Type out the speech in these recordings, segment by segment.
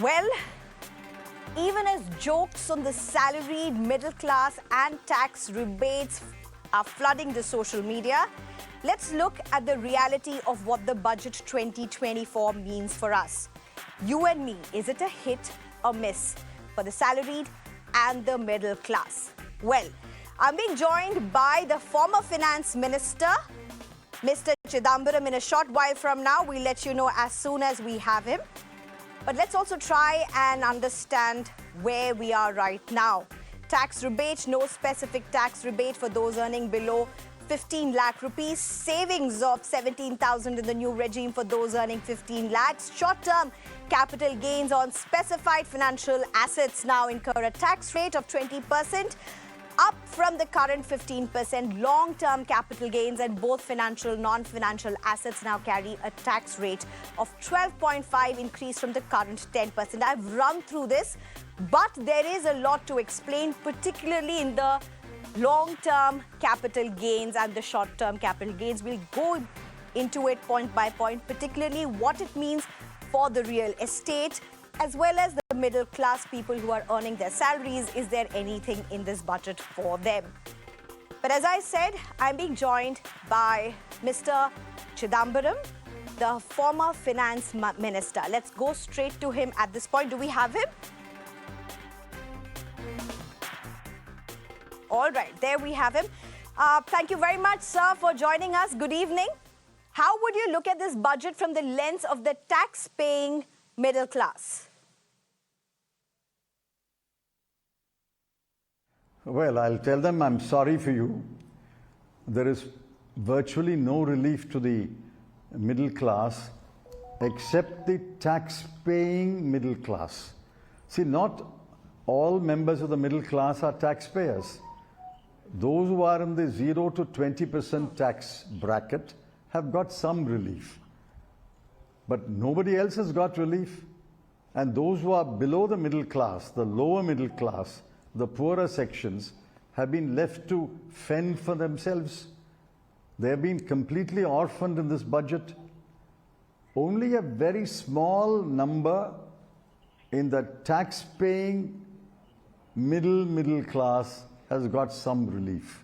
Well, even as jokes on the salaried, middle class and tax rebates are flooding the social media, let's look at the reality of what the budget 2024 means for us. You and me, is it a hit or miss for the salaried and the middle class? Well, I'm being joined by the former Finance Minister, Mr. Chidambaram. In a short while from now, we'll let you know as soon as we have him. But let's also try and understand where we are right now. Tax rebate, no specific tax rebate for those earning below 15 lakh rupees. Savings of 17,000 in the new regime for those earning 15 lakhs. Short-term capital gains on specified financial assets now incur a tax rate of 20%. Up from the current 15%. Long-term capital gains and both financial, non-financial assets now carry a tax rate of 12.5, increase from the current 10%. I've run through this, but there is a lot to explain, particularly in the long-term capital gains and the short-term capital gains. We'll go into it point by point, particularly what it means for the real estate, as well as the middle class people who are earning their salaries. Is there anything in this budget for them? But as I said, I'm being joined by Mr. Chidambaram, the former Finance Minister. Let's go straight to him at this point. Do we have him? All right, there we have him. Thank you very much, sir, for joining us. Good evening. How would you look at this budget from the lens of the tax-paying middle class? Well, I'll tell them I'm sorry for you. There is virtually no relief to the middle class except the tax-paying middle class. See, not all members of the middle class are taxpayers. Those who are in the 0 to 20% tax bracket have got some relief. But nobody else has got relief. And those who are below the middle class, the lower middle class, the poorer sections, have been left to fend for themselves. They have been completely orphaned in this budget. Only a very small number in the tax-paying middle class has got some relief.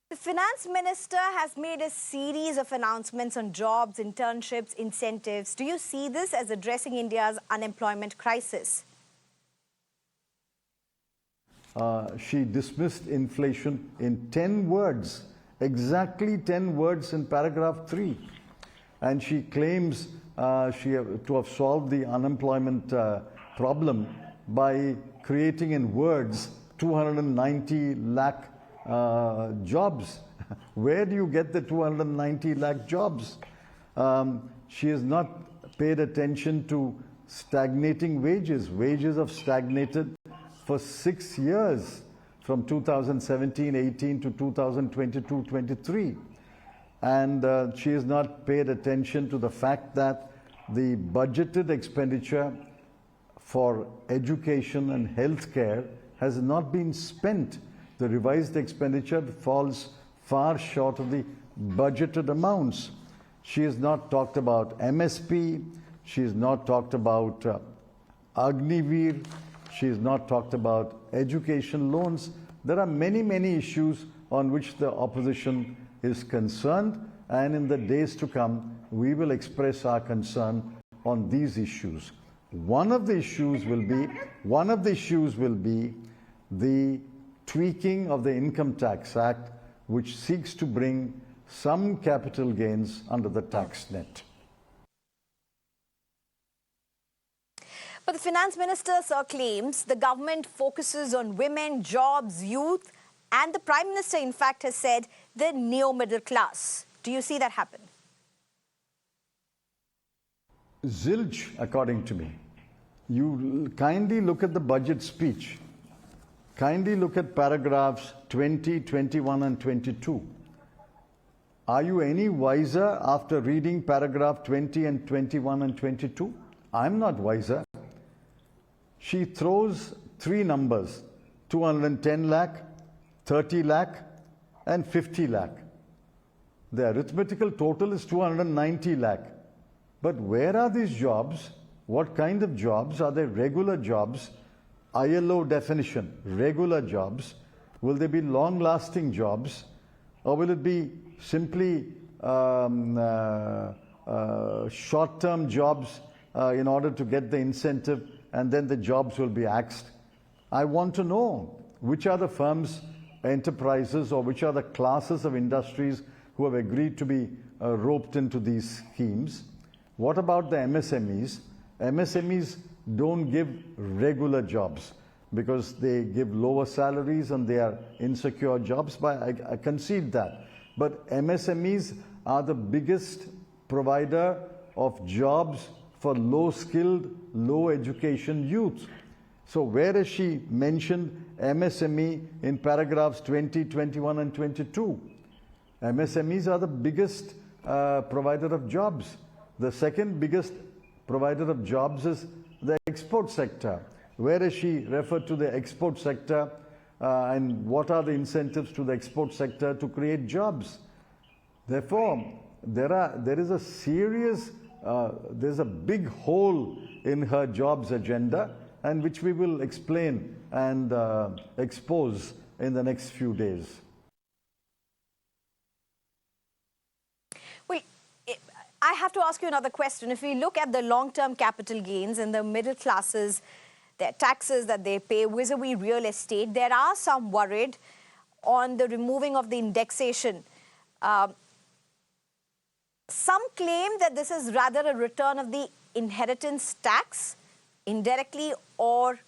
The Finance Minister has made a series of announcements on jobs, internships, incentives. Do you see this as addressing India's unemployment crisis? She dismissed inflation in 10 words, exactly 10 words in paragraph 3. And she claims to have solved the unemployment problem by creating in words 290 lakh jobs. Where do you get the 290 lakh jobs? She has not paid attention to stagnating wages. Wages have stagnated for 6 years, from 2017-18 to 2022-23. And she has not paid attention to the fact that the budgeted expenditure for education and healthcare has not been spent. The revised expenditure falls far short of the budgeted amounts. She has not talked about MSP. She has not talked about Agniveer. She has not talked about education loans. There are many issues on which the opposition is concerned, and in the days to come, we will express our concern on these issues. One of the issues will be the tweaking of the Income Tax Act, which seeks to bring some capital gains under the tax net. But the Finance Minister, sir, claims the government focuses on women, jobs, youth, and the Prime Minister, in fact, has said the neo-middle class. Do you see that happen? Zilch, according to me. You kindly look at the budget speech. Kindly look at paragraphs 20, 21 and 22. Are you any wiser after reading paragraph 20 and 21 and 22? I'm not wiser. She throws three numbers, 210 lakh, 30 lakh and 50 lakh. The arithmetical total is 290 lakh. But where are these jobs? What kind of jobs? Are they regular jobs? ILO definition, regular jobs. Will they be long-lasting jobs? Or will it be simply short-term jobs in order to get the incentive, and then the jobs will be axed? I want to know which are the firms, enterprises, or which are the classes of industries who have agreed to be roped into these schemes. What about the MSMEs? MSMEs don't give regular jobs because they give lower salaries and they are insecure jobs, but I concede that. But MSMEs are the biggest provider of jobs for low-skilled, low-education youth. So where has she mentioned MSME in paragraphs 20, 21 and 22? MSMEs are the biggest provider of jobs. The second biggest provider of jobs is the export sector. Where has she referred to the export sector and what are the incentives to the export sector to create jobs? Therefore, there is a serious, there's a big hole in her jobs agenda, and which we will explain and expose in the next few days. Well, I have to ask you another question. If we look at the long-term capital gains and the middle classes, their taxes that they pay vis-a-vis real estate, there are some worried on the removing of the indexation. Some claim that this is rather a return of the inheritance tax, indirectly or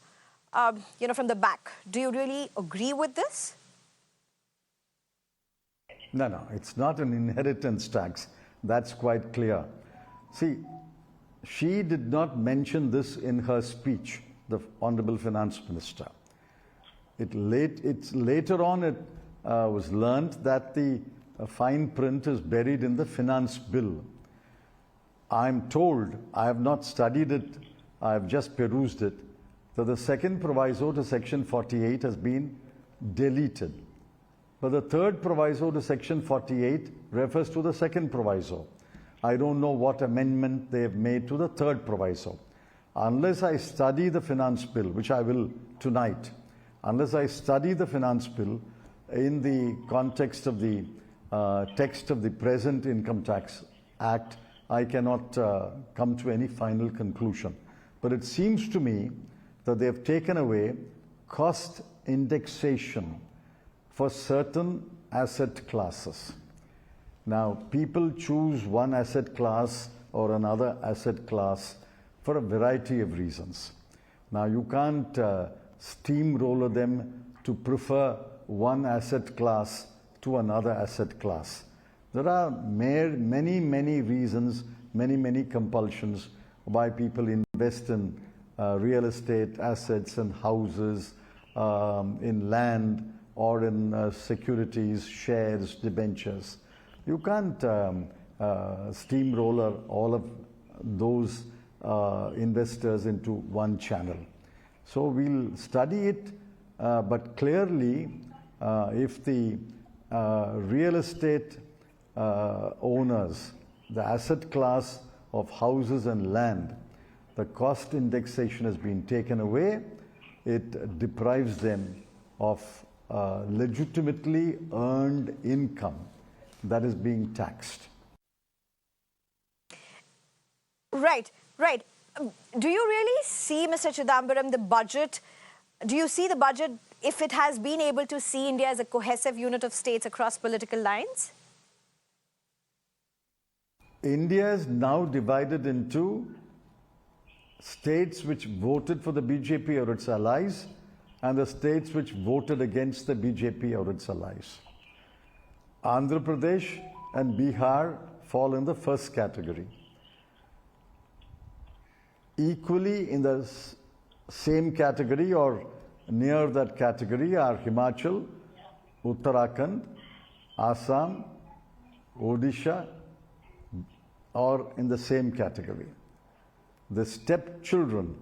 from the back. Do you really agree with this? No, it's not an inheritance tax. That's quite clear. See, she did not mention this in her speech, the Honorable Finance Minister. Later on it was learnt that the fine print is buried in the finance bill. I'm told, I have not studied it, I have just perused it, that the second proviso to Section 48 has been deleted. But the third proviso to Section 48 refers to the second proviso. I don't know what amendment they have made to the third proviso. Unless I study the finance bill, which I will tonight, unless I study the finance bill in the context of the text of the present Income Tax Act, I cannot come to any final conclusion. But it seems to me that they have taken away cost indexation for certain asset classes. Now, people choose one asset class or another asset class for a variety of reasons. Now, you can't steamroller them to prefer one asset class to another asset class. There are many reasons, many compulsions why people invest in real estate assets and houses, in land, or in securities, shares, debentures. You can't steamroller all of those investors into one channel. So we'll study it, but clearly if the real estate owners, the asset class of houses and land, the cost indexation has been taken away, it deprives them of legitimately earned income that is being taxed. Right. Do you really see, Mr. Chidambaram, the budget? Do you see the budget, if it has been able to see India as a cohesive unit of states across political lines? India is now divided into states which voted for the BJP or its allies, and the states which voted against the BJP or its allies. Andhra Pradesh and Bihar fall in the first category. Equally in the same category or near that category are Himachal, Uttarakhand, Assam, Odisha, or in the same category. The stepchildren,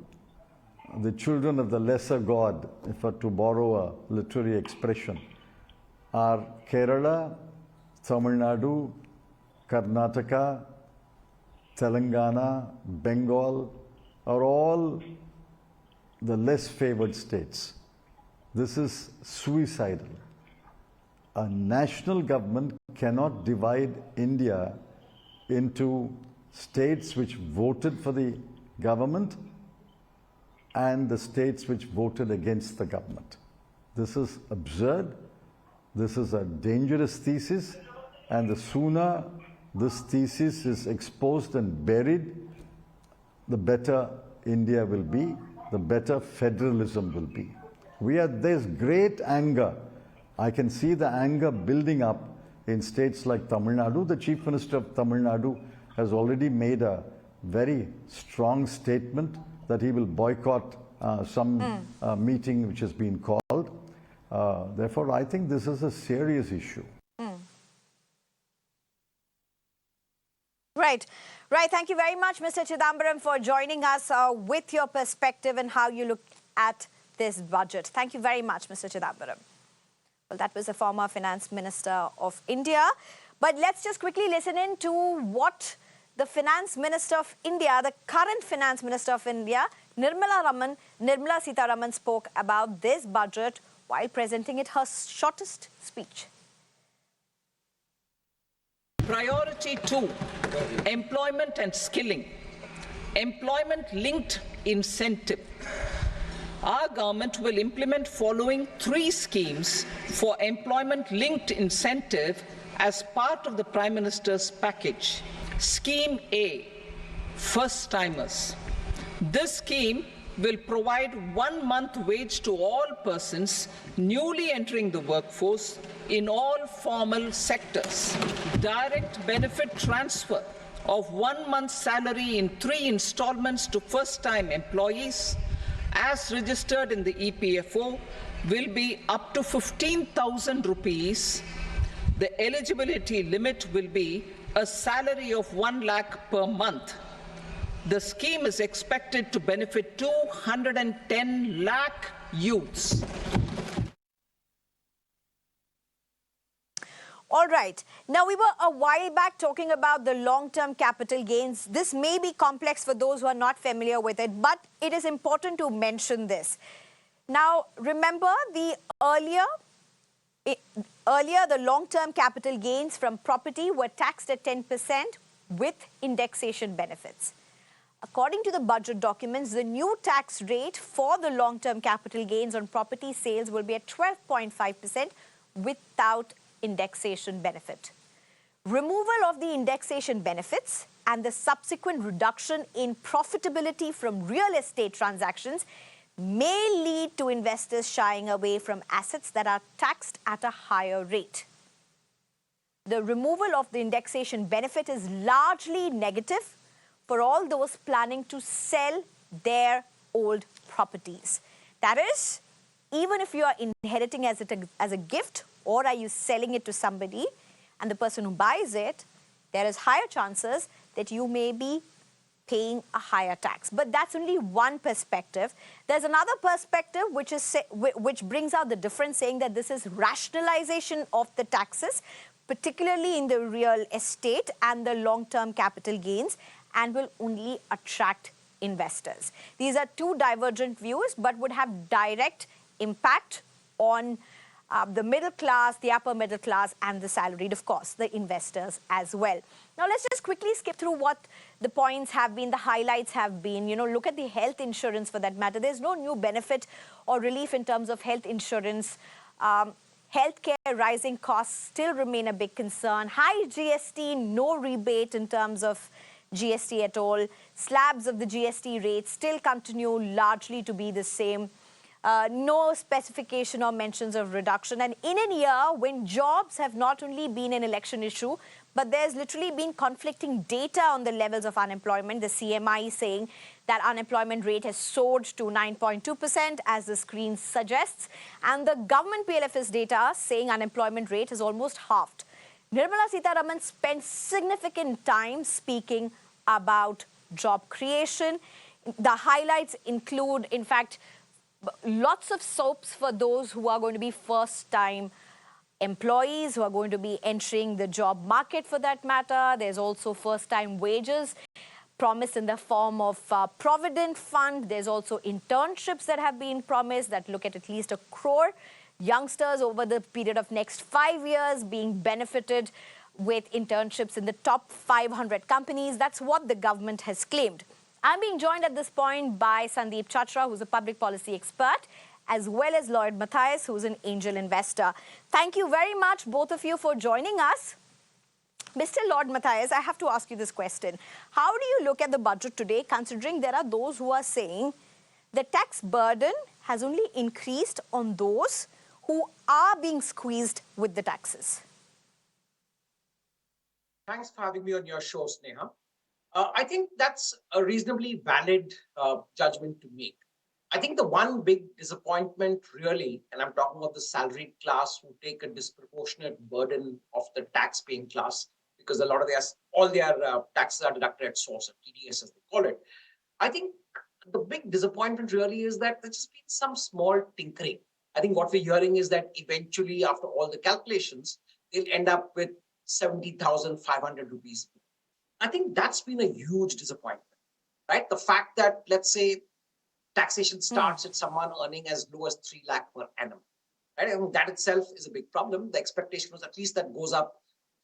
the children of the lesser god, if I to borrow a literary expression, are Kerala, Tamil Nadu, Karnataka, Telangana, Bengal are all the less favored states. This is suicidal. A national government cannot divide India into states which voted for the government and the states which voted against the government. This is absurd. This is a dangerous thesis, and the sooner this thesis is exposed and buried, the better India will be, the better federalism will be. There's great anger. I can see the anger building up in states like Tamil Nadu. The Chief Minister of Tamil Nadu has already made a very strong statement that he will boycott some meeting which has been called. Therefore, I think this is a serious issue. Right. Thank you very much, Mr. Chidambaram, for joining us with your perspective and how you look at this budget. Thank you very much, Mr. Chidambaram. Well, that was the former Finance Minister of India. But let's just quickly listen in to what the Finance Minister of India, the current Finance Minister of India, Nirmala Sitharaman, spoke about this budget while presenting it her shortest speech. Priority 2, employment and skilling. Employment-linked incentive. Our government will implement following 3 schemes for employment-linked incentive as part of the Prime Minister's package. Scheme A, first-timers. This scheme will provide 1 month wage to all persons newly entering the workforce in all formal sectors. Direct benefit transfer of 1 month's salary in 3 installments to first-time employees as registered in the EPFO will be up to 15,000 rupees. The eligibility limit will be a salary of 1 lakh per month. The scheme is expected to benefit 210 lakh youths. All right. Now, we were a while back talking about the long-term capital gains. This may be complex for those who are not familiar with it, but it is important to mention this. Now, remember the earlier the long-term capital gains from property were taxed at 10% with indexation benefits. According to the budget documents, the new tax rate for the long-term capital gains on property sales will be at 12.5% without indexation benefit. Removal of the indexation benefits and the subsequent reduction in profitability from real estate transactions may lead to investors shying away from assets that are taxed at a higher rate. The removal of the indexation benefit is largely negative for all those planning to sell their old properties. That is, even if you are inheriting as a gift, or are you selling it to somebody, and the person who buys it, there is higher chances that you may be paying a higher tax. But that's only one perspective. There's another perspective which brings out the difference, saying that this is rationalization of the taxes, particularly in the real estate and the long-term capital gains, and will only attract investors. These are two divergent views, but would have direct impact on the middle class, the upper middle class, and the salaried, of course, the investors as well. Now, let's just quickly skip through what the points have been, the highlights have been. Look at the health insurance for that matter. There's no new benefit or relief in terms of health insurance. Healthcare rising costs still remain a big concern. High GST, no rebate in terms of GST at all. Slabs of the GST rates still continue largely to be the same. No specification or mentions of reduction. And in a year when jobs have not only been an election issue, but there's literally been conflicting data on the levels of unemployment. The CMI is saying that unemployment rate has soared to 9.2%, as the screen suggests. And the government PLFS data saying unemployment rate has almost halved. Nirmala Sitharaman spent significant time speaking about job creation. The highlights include, in fact, lots of soaps for those who are going to be first-time employees who are going to be entering the job market for that matter. There's also first-time wages promised in the form of Provident Fund. There's also internships that have been promised that look at least 1 crore youngsters over the period of next 5 years being benefited with internships in the top 500 companies. That's what the government has claimed. I'm being joined at this point by Sandeep Chachra, who's a public policy expert, as well as Lloyd Mathias, who's an angel investor. Thank you very much, both of you, for joining us. Mr. Lloyd Mathias, I have to ask you this question. How do you look at the budget today, considering there are those who are saying the tax burden has only increased on those who are being squeezed with the taxes? Thanks for having me on your show, Sneha. I think that's a reasonably valid judgment to make. I think the one big disappointment really, and I'm talking about the salaried class who take a disproportionate burden of the tax-paying class, because a lot of all their taxes are deducted at source, or TDS as they call it. I think the big disappointment really is that there's just been some small tinkering. I think what we're hearing is that eventually, after all the calculations, they'll end up with 70,500 rupees. I think that's been a huge disappointment, right? The fact that, let's say, taxation starts at someone earning as low as 3 lakh per annum, right? I mean, that itself is a big problem. The expectation was at least that goes up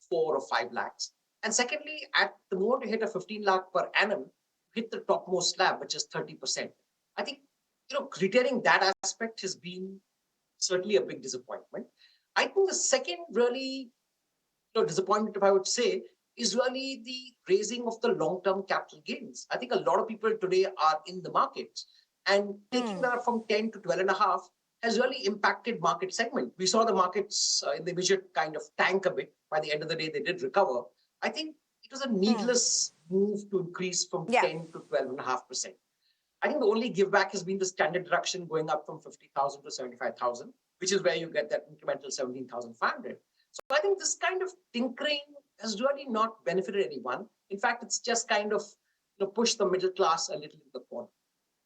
4 or 5 lakhs. And secondly, at the moment you hit a 15 lakh per annum, hit the topmost slab, which is 30%. I think, retaining that aspect has been certainly a big disappointment. I think the second really disappointment, if I would say, is really the raising of the long-term capital gains. I think a lot of people today are in the markets, and taking that from 10 to 12.5 has really impacted market segment. We saw the markets in the immediate kind of tank a bit. By the end of the day, they did recover. I think it was a needless move to increase from 10 to 12.5%. I think the only give back has been the standard deduction going up from 50,000 to 75,000, which is where you get that incremental 17,500. So I think this kind of tinkering has really not benefited anyone. In fact, it's just kind of pushed the middle class a little in the corner.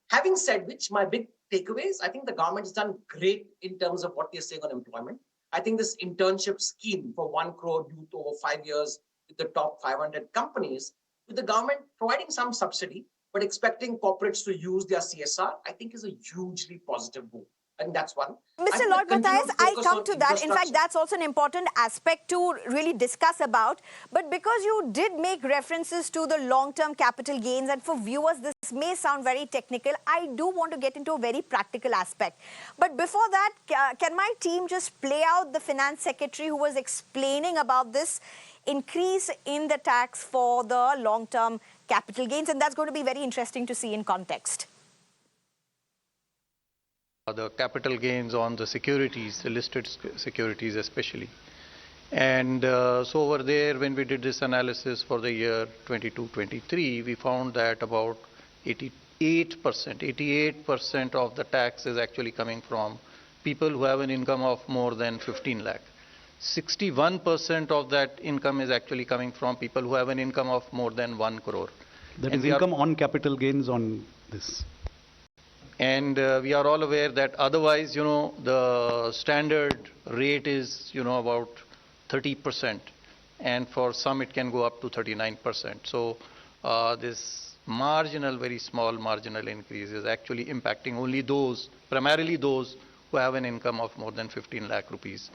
Having said which, my big takeaways, I think the government has done great in terms of what they're saying on employment. I think this internship scheme for 1 crore youth over 5 years with the top 500 companies, with the government providing some subsidy, but expecting corporates to use their CSR, I think is a hugely positive move. I think that's one. Mr. Lloyd Mathias, I come to that. In fact, that's also an important aspect to really discuss about. But because you did make references to the long-term capital gains, and for viewers, this may sound very technical, I do want to get into a very practical aspect. But before that, can my team just play out the Finance Secretary who was explaining about this increase in the tax for the long-term capital gains? And that's going to be very interesting to see in context. The capital gains on the securities, the listed securities especially. And so over there, when we did this analysis for the year 22-23, we found that about 88% of the tax is actually coming from people who have an income of more than 15 lakh. 61% of that income is actually coming from people who have an income of more than 1 crore. That is income on capital gains on this. And we are all aware that otherwise, the standard rate is, about 30%. And for some, it can go up to 39%. So this marginal, very small marginal increase is actually impacting only those, primarily those who have an income of more than 15 lakh rupees.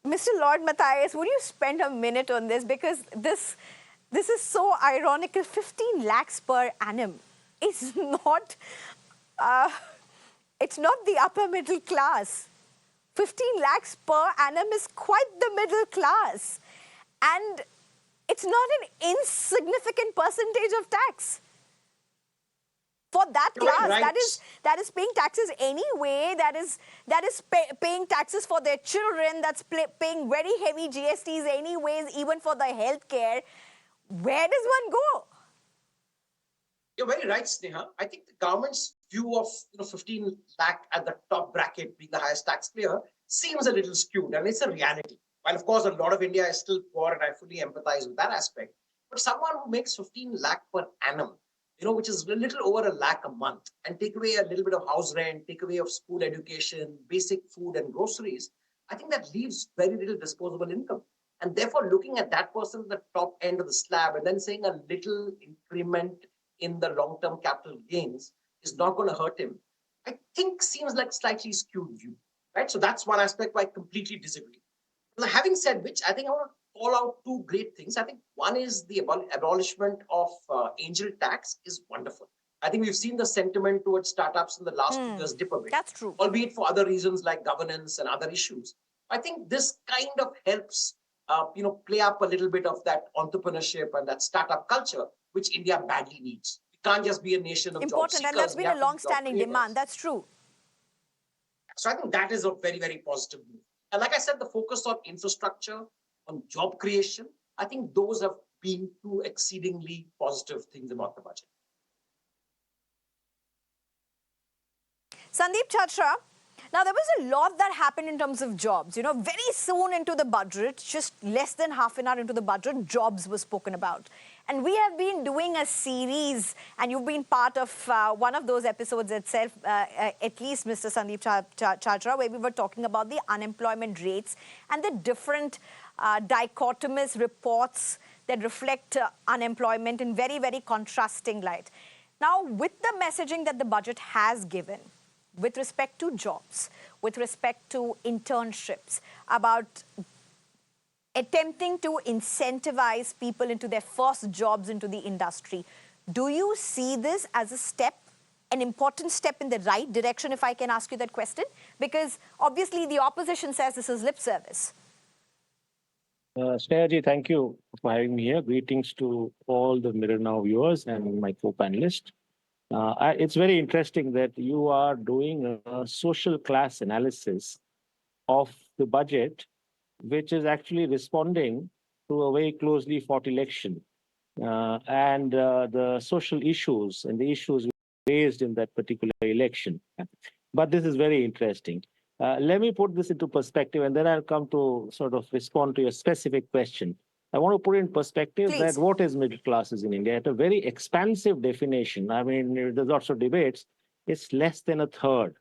Mr. Lloyd Mathias, would you spend a minute on this? Because this is so ironical. 15 lakhs per annum is not, it's not the upper middle class. 15 lakhs per annum is quite the middle class. And it's not an insignificant percentage of tax. For that class, right. that is paying taxes anyway, that is paying taxes for their children, that's paying very heavy GSTs anyways, even for the healthcare. Where does one go? You're very right, Sneha. I think the government's view of 15 lakh at the top bracket being the highest taxpayer seems a little skewed, and it's a reality. While of course a lot of India is still poor, and I fully empathize with that aspect, but someone who makes 15 lakh per annum which is a little over 1 lakh a month, and take away a little bit of house rent, take away of school education, basic food and groceries, I think that leaves very little disposable income. And therefore, looking at that person at the top end of the slab and then saying a little increment in the long-term capital gains is not going to hurt him, I think seems like slightly skewed view, right? So that's one aspect where I completely disagree. Now, having said which, I think I want to call out two great things. I think one is the abolishment of angel tax is wonderful. I think we've seen the sentiment towards startups in the last 2 years dip a bit. That's true. Albeit for other reasons like governance and other issues. I think this kind of helps, play up a little bit of that entrepreneurship and that startup culture, which India badly needs. We can't just be a nation of job seekers. And that's been a long-standing demand. That's true. So I think that is a very, very positive move. And like I said, the focus on infrastructure, on job creation, I think those have been two exceedingly positive things about the budget. Sandeep Chachra, now there was a lot that happened in terms of jobs. Very soon into the budget, just less than half an hour into the budget, jobs were spoken about. And we have been doing a series, and you've been part of one of those episodes itself, at least Mr. Sandeep Chachra, where we were talking about the unemployment rates and the different dichotomous reports that reflect unemployment in very, very contrasting light. Now, with the messaging that the budget has given, with respect to jobs, with respect to internships, about attempting to incentivize people into their first jobs into the industry, do you see this as a step, an important step in the right direction, if I can ask you that question? Because obviously the opposition says this is lip service. Sneha ji, thank you for having me here. Greetings to all the Mirror Now viewers and my co-panelists. It's very interesting that you are doing a social class analysis of the budget, which is actually responding to a very closely fought election and the social issues and the issues raised in that particular election. But this is very interesting. Let me put this into perspective, and then I'll come to sort of respond to your specific question. I want to put in perspective that what is middle classes in India? At a very expansive definition, I mean, there's lots of debates, it's less than a third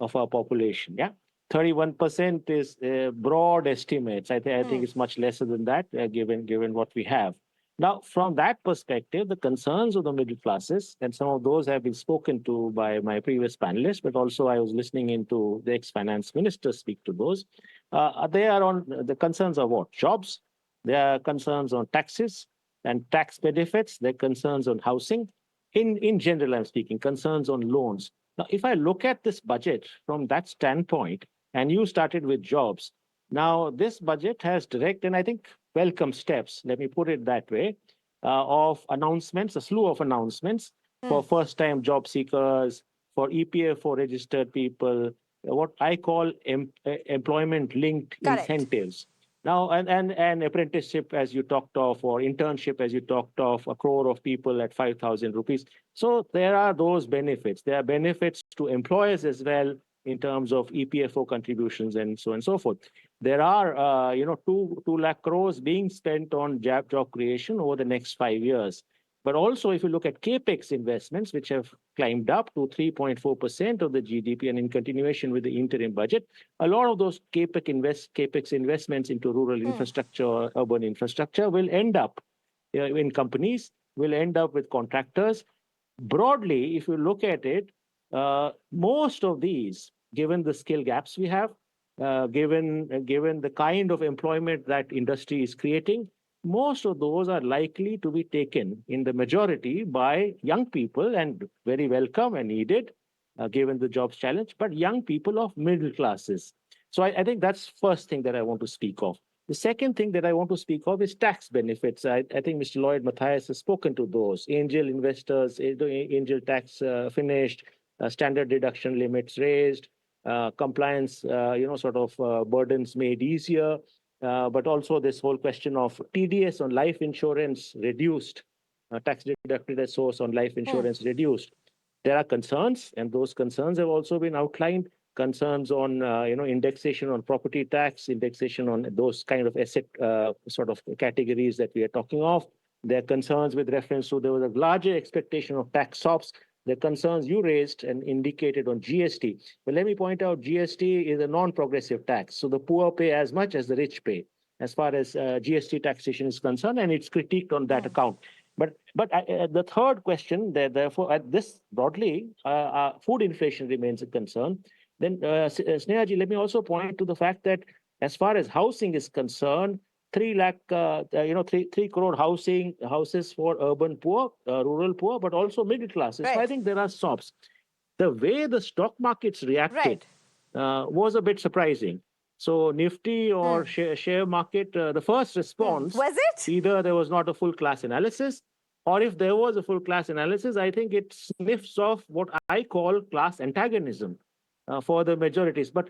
of our population, yeah? 31% is broad estimates. I think it's much lesser than that, given what we have. Now, from that perspective, the concerns of the middle classes, and some of those have been spoken to by my previous panelists, but also I was listening into the ex-finance minister speak to those. They are on the concerns of what? Jobs. There are concerns on taxes and tax benefits. There are concerns on housing. In general, I'm speaking, concerns on loans. Now, if I look at this budget from that standpoint, and you started with jobs, now this budget has direct and I think welcome steps, let me put it that way, of announcements, a slew of announcements for first-time job seekers, for EPFO registered people, what I call employment-linked incentives. Now, and apprenticeship, as you talked of, or internship, as you talked of, 1 crore of people at 5,000 rupees. So there are those benefits. There are benefits to employers as well in terms of EPFO contributions and so on and so forth. There are, 2 lakh crores being spent on job creation over the next 5 years. But also, if you look at capex investments, which have climbed up to 3.4% of the GDP, and in continuation with the interim budget, a lot of those capex investments into rural infrastructure, urban infrastructure will end up in companies, will end up with contractors. Broadly, if you look at it, most of these, given the skill gaps we have, given the kind of employment that industry is creating, most of those are likely to be taken in the majority by young people, and very welcome and needed, given the jobs challenge, but young people of middle classes. So I think that's first thing that I want to speak of. The second thing that I want to speak of is tax benefits. I think Mr. Lloyd Mathias has spoken to those. Angel investors, angel tax finished, standard deduction limits raised, compliance, burdens made easier. But also this whole question of TDS on life insurance reduced, tax deducted as source on life insurance reduced. There are concerns, and those concerns have also been outlined. Concerns on indexation on property tax, indexation on those kind of asset categories that we are talking of. There are concerns with reference to there was a larger expectation of tax SOPs. The concerns you raised and indicated on GST. But let me point out, GST is a non-progressive tax. So the poor pay as much as the rich pay, as far as GST taxation is concerned, and it's critiqued on that account. But the third question, therefore, at this broadly, food inflation remains a concern. Then, Sneha ji, let me also point to the fact that as far as housing is concerned, 3 lakh, 3 crore houses for urban poor, rural poor, but also middle classes. Right. So I think there are stops. The way the stock markets reacted was a bit surprising. So Nifty or share market, the first response, was it? Either there was not a full class analysis, or if there was a full class analysis, I think it sniffs off what I call class antagonism for the majorities. But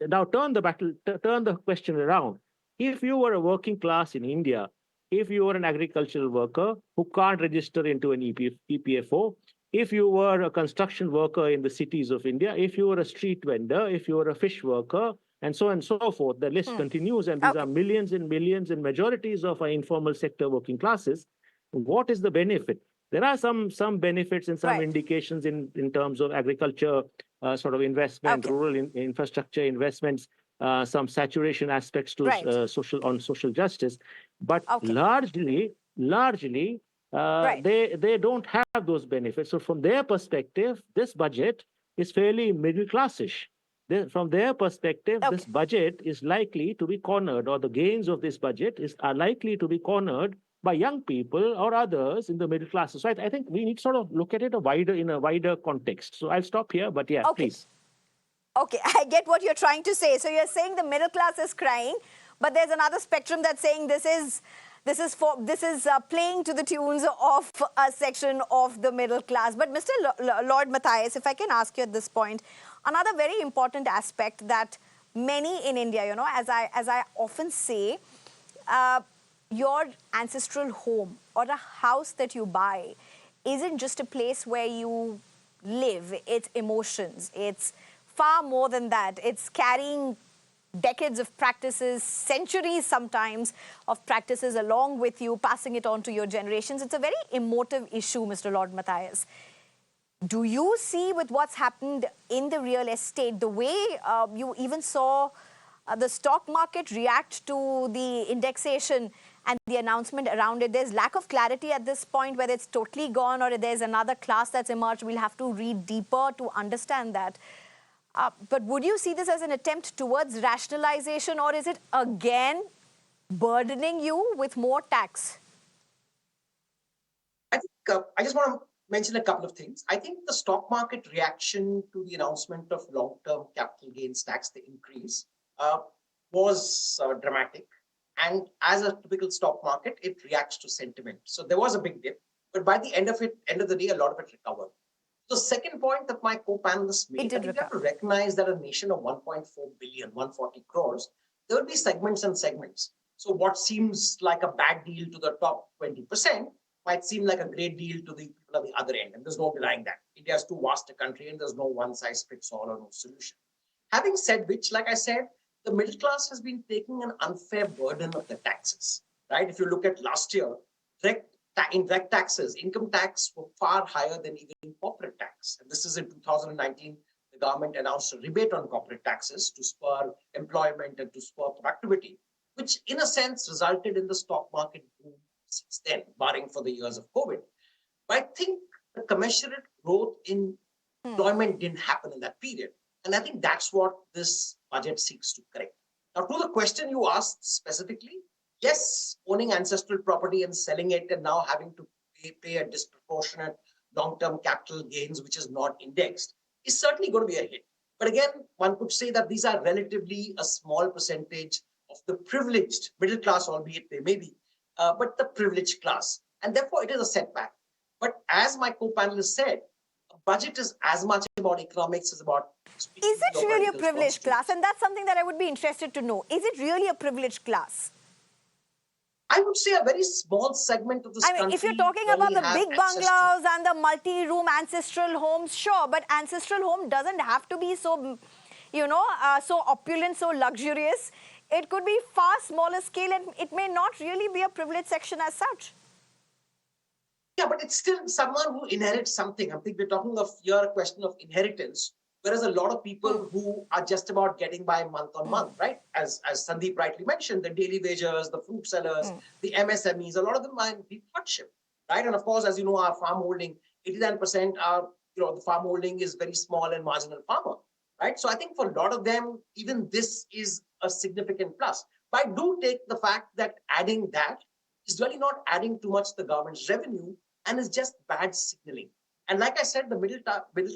now turn the question around. If you were a working class in India, if you were an agricultural worker who can't register into an EPFO, if you were a construction worker in the cities of India, if you were a street vendor, if you were a fish worker, and so on and so forth, the list continues, and these are millions and millions and majorities of our informal sector working classes. What is the benefit? There are some benefits and some indications in terms of agriculture sort of investment, rural infrastructure investments, some saturation aspects to social justice, but largely they don't have those benefits. So from their perspective, this budget is fairly middle classish. From their perspective, this budget is likely to be cornered, or the gains of this budget are likely to be cornered by young people or others in the middle classes. So I think we need to sort of look at it in a wider context. So I'll stop here, but yeah, please. Okay, I get what you're trying to say. So you're saying the middle class is crying, but there's another spectrum that's saying this is playing to the tunes of a section of the middle class. But Mr. Lloyd Mathias, if I can ask you at this point, another very important aspect that many in India, as I often say, your ancestral home or a house that you buy isn't just a place where you live. It's emotions. It's far more than that. It's carrying decades of practices, centuries sometimes of practices along with you, passing it on to your generations. It's a very emotive issue, Mr. Lloyd Mathias. Do you see with what's happened in the real estate, the way you even saw the stock market react to the indexation and the announcement around it? There's lack of clarity at this point, whether it's totally gone or there's another class that's emerged. We'll have to read deeper to understand that. But would you see this as an attempt towards rationalization, or is it again burdening you with more tax? I think I just want to mention a couple of things. I think the stock market reaction to the announcement of long-term capital gains tax, the increase, was dramatic. And as a typical stock market, it reacts to sentiment. So there was a big dip, but by the end of the day, a lot of it recovered. The second point that my co-panelists made, I think you have to recognize that a nation of 1.4 billion, 140 crores, there will be segments and segments. So what seems like a bad deal to the top 20% might seem like a great deal to the people at the other end. And there's no denying that. India is too vast a country and there's no one size fits all or no solution. Having said which, like I said, the middle class has been taking an unfair burden of the taxes, right? If you look at last year, direct taxes, income tax were far higher than even corporate tax. And this is in 2019, the government announced a rebate on corporate taxes to spur employment and to spur productivity, which in a sense resulted in the stock market boom since then, barring for the years of COVID. But I think the commensurate growth in employment didn't happen in that period. And I think that's what this budget seeks to correct. Now, to the question you asked specifically, yes, owning ancestral property and selling it and now having to pay a disproportionate long-term capital gains, which is not indexed, is certainly going to be a hit. But again, one could say that these are relatively a small percentage of the privileged middle class, albeit they may be, but the privileged class. And therefore, it is a setback. But as my co-panelist said, a budget is as much about economics as about... Is it really a privileged class? And that's something that I would be interested to know. Is it really a privileged class? I would say a very small segment of this country. If you're talking about the big bungalows and the multi-room ancestral homes, sure, but ancestral home doesn't have to be so, so opulent, so luxurious. It could be far smaller scale, and it may not really be a privileged section as such. Yeah, but it's still someone who inherits something. I think we're talking of here a question of inheritance, whereas a lot of people who are just about getting by month on month, right? As Sandeep rightly mentioned, the daily wagers, the fruit sellers, the MSMEs, a lot of them are in deep hardship, right? And of course, as you know, our farm holding, 89% are, the farm holding is very small and marginal farmer, right? So I think for a lot of them, even this is a significant plus. But I do take the fact that adding that is really not adding too much to the government's revenue and is just bad signaling. And like I said, the middle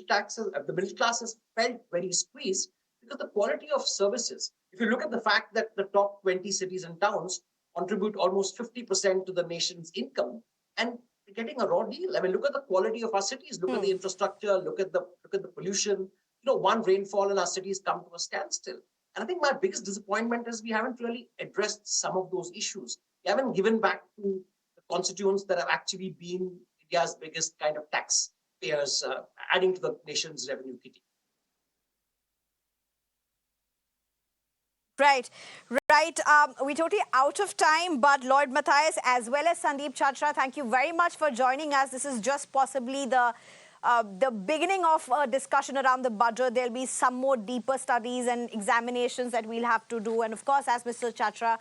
class has felt very squeezed because the quality of services. If you look at the fact that the top 20 cities and towns contribute almost 50% to the nation's income, and getting a raw deal. I mean, look at the quality of our cities. Look at the infrastructure. Look at the pollution. One rainfall in our cities come to a standstill. And I think my biggest disappointment is we haven't really addressed some of those issues. We haven't given back to the constituents that have actually been India's biggest kind of taxpayers, adding to the nation's revenue kitty. Right. We're totally out of time, but Lloyd Mathias as well as Sandeep Chachra, thank you very much for joining us. This is just possibly the beginning of a discussion around the budget. There'll be some more deeper studies and examinations that we'll have to do. And of course, as Mr. Chachra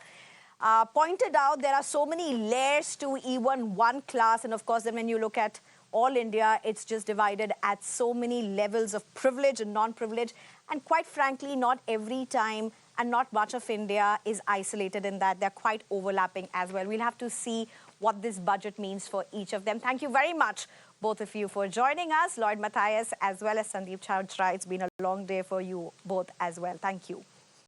pointed out, there are so many layers to even one class. And of course, then when you look at all India, it's just divided at so many levels of privilege and non-privilege. And quite frankly, not every time and not much of India is isolated in that. They're quite overlapping as well. We'll have to see what this budget means for each of them. Thank you very much, both of you, for joining us. Lloyd Mathias as well as Sandeep Chachra. It's been a long day for you both as well. Thank you.